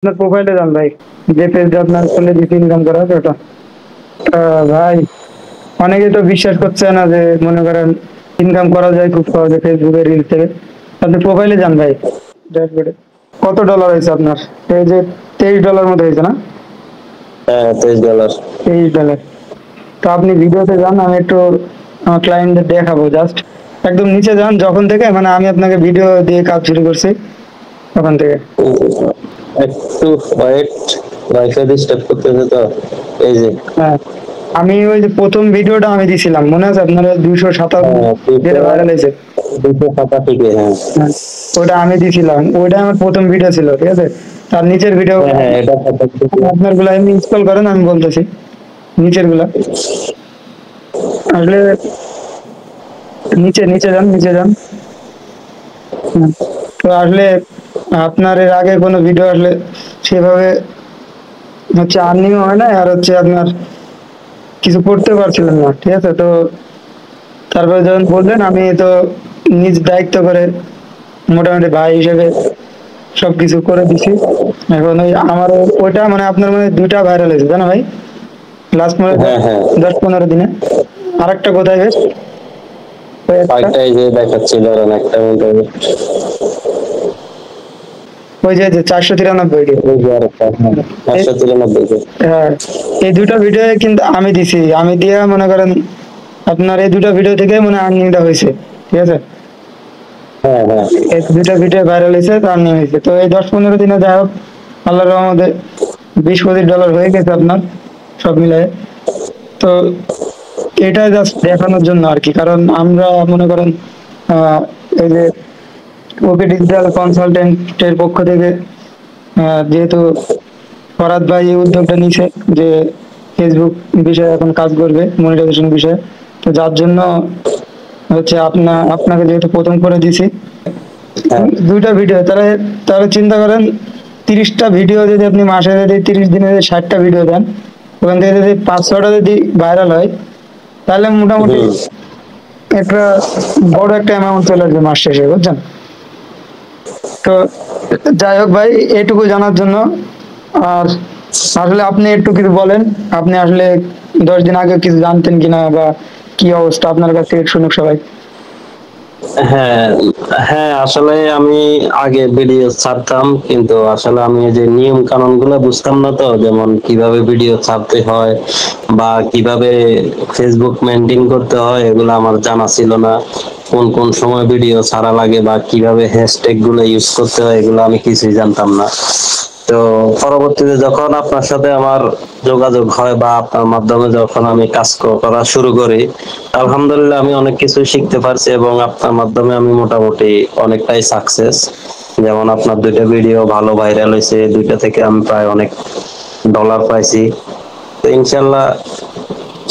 আপনার প্রোফাইলে যান ভাই, যে পেজটা আপনার খুলে দিতে ইনকাম করা আছে ওটা। ভাই অনেকে তো বিশ্বাস করছে না যে মনে করেন ইনকাম করা যায় খুব সহজে ফেসবুকে রিল থেকে। আপনি প্রোফাইলে যান ভাই, ড্যাশবোর্ডে কত ডলার হয়েছে আপনার? এই যে $23 মতো হয়েছে না? হ্যাঁ, $23। $23। তো আপনি ভিডিওতে যান, আমি একটু আমার ক্লায়েন্টদের দেখাবো। জাস্ট একদম নিচে যান যখন থেকে, মানে আমি আপনাকে ভিডিও দিয়ে কাজ শুরু করছি তখন থেকে। একটু ওয়েট, ওয়াইফাই ডিস্টার্ব করতেছে তো। এই যে হ্যাঁ, আমি ওই যে প্রথম ভিডিওটা আমি দিছিলাম, মনে আছে আপনার? 257 যেটা ভাইরাল হয়েছে। 287 হ্যাঁ। হ্যাঁ, ওটা আমি দিছিলাম, ওইটা আমার প্রথম ভিডিও ছিল, ঠিক আছে? তার নিচের ভিডিও হ্যাঁ হ্যাঁ, এটা আপনার গুলা এমনি ইনস্টল করেন, আমি বলতেছি নিচের গুলা। আসলে নিচে নিচে যান, নিচে যান। হুম। তো আসলে আপনার এর আগে কোনো ভিডিও আসলে সেভাবে হচ্ছে আর্নিং হয় না, আর হচ্ছে আপনার কিছু করতে পারছিলেন না, ঠিক আছে? তো তারপরে যখন বললেন, আমি তো নিজ দায়িত্ব করে মোটামুটি ভাই হিসেবে সবকিছু করে দিছি। এখন ওই আমার ওইটা মানে আপনার মানে দুইটা ভাইরাল হয়েছে, জানো ভাই? লাস্ট মানে হ্যাঁ হ্যাঁ, 10-15 দিনে। আরেকটা কোথায় বেশ, ওই একটা কয়েকটা এই যে দেখাচ্ছি, ধরেন একটা মিনিট। ওই যে 493 ডি। এই যে আরেকটা, হ্যাঁ, 493 হ্যাঁ, এই দুটো ভিডিও কিন্তু আমি দিছি, আমি দিয়া মনে করেন আপনার এই দুটো ভিডিও থেকে মানে আর্নিংটা হয়েছে, ঠিক আছে? হ্যাঁ হ্যাঁ। এই দুটো ভিডিও ভাইরাল হয়েছে, তো আর্নিং হয়েছে। তো এই 10-15 দিনে যাই হোক, আল্লাহর রহমতে $20-25 হয়ে গেছে আপনার, সব মিলায়ে। তো এটা জাস্ট দেখানোর জন্য আর কি, কারণ আমরা মনে করেন এই যে ওকে ডিজিটাল কনসালটেন্টের পক্ষ থেকে যেহেতু ফরাদ ভাই এই উদ্যোগটা নিছে যে ফেসবুক বিষয়ে এখন কাজ করবে, মনিটাইজেশন বিষয়ে। তো যার জন্য হচ্ছে আপনাকে যেহেতু প্রথম করে দিছি হ্যাঁ দুইটা ভিডিও, তাহলে তাহলে চিন্তা করেন 30টা ভিডিও যদি আপনি মাসে যদি 30 দিনে যদি 60টা ভিডিও দেন, ওখান থেকে যদি 5-6টা যদি ভাইরাল হয়, তাহলে মোটামুটি হুম, একটা বড় একটা অ্যামাউন্ট চলে আসবে মাস শেষে, বুঝছেন? তো যাই হোক ভাই, এটুকু জানার জন্য। আর আসলে আপনি একটু কিছু বলেন, আপনি আসলে 10 দিন আগে কিছু জানতেন কিনা, বা কি অবস্থা আপনার কাছে একটু শুনুক সবাই। হ্যাঁ হ্যাঁ, আসলে আমি আগে ভিডিও ছাড়তাম, কিন্তু আসলে আমি এই যে নিয়ম কানুন গুলো বুঝতাম না, তো যেমন কিভাবে ভিডিও ছাড়তে হয় বা কিভাবে ফেসবুক মেনটেন করতে হয়, এগুলো আমার জানা ছিল না। কোন কোন সময় ভিডিও ছাড়া লাগে বা কিভাবে হ্যাশট্যাগ গুলো ইউজ করতে হয়, এগুলো আমি কিছুই জানতাম না। তো পরবর্তীতে যখন আপনার সাথে আমার যোগাযোগ হয় বা আপনার মাধ্যমে যখন আমি কাজ করা শুরু করি, আলহামদুলিল্লাহ আমি অনেক কিছু শিখতে পারছি এবং আপনার মাধ্যমে আমি মোটামুটি অনেকটাই সাকসেস। যেমন আপনার দুইটা ভিডিও ভালো ভাইরাল হয়েছে, দুইটা থেকে আমি প্রায় অনেক ডলার পাইছি। তো ইনশাল্লাহ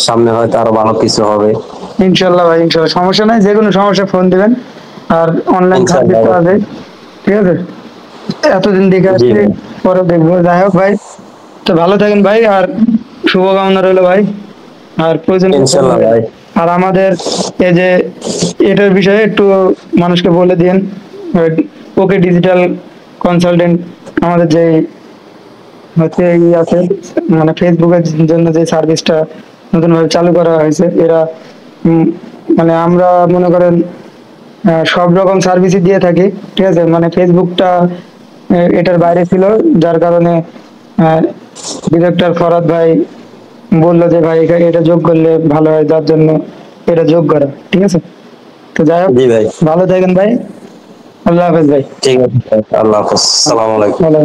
সামনে হয়তো আরো ভালো কিছু হবে। ইনশাল্লাহ ভাই, ইনশাল্লাহ, সমস্যা নাই, যে কোনো সমস্যা ফোন দিবেন। আর অনলাইন সার্ভিস ইনশাল্লাহ। তো আছে, ঠিক আছে? এতদিন দেখে জি আসছি, ভাই। পরে দেখবো। যাই হোক ভাই, তো ভালো থাকেন ভাই, আর শুভকামনা রইলো ভাই। আর প্রয়োজন ফোন ইনশাল্লাহ দিবেন। ভাই। আর আমাদের এই যে এটার বিষয়ে একটু মানুষকে বলে দিন, ওকে ডিজিটাল কনসালটেন্ট আমাদের যে হচ্ছে ই আছে, মানে ফেসবুকের জন্য যে সার্ভিসটা নতুন ভাবে চালু করা হয়েছে, এরা উম, মানে আমরা মনে করেন সব রকম সার্ভিসই দিয়ে থাকি, ঠিক আছে? মানে ফেসবুকটা এটার বাইরে ছিল, যার কারণে ডিরেক্টর ফরাদ ভাই বললো যে ভাই এটা যোগ করলে ভালো হয়, যার জন্য এটা যোগ করা, ঠিক আছে? তো যাই হোক, জি ভাই। ভালো থাকেন ভাই। আল্লাহ হাফেজ ভাই। ঠিক আছে ভাই। আল্লাহ হাফেজ, সালাম আলাইকুম। ভালো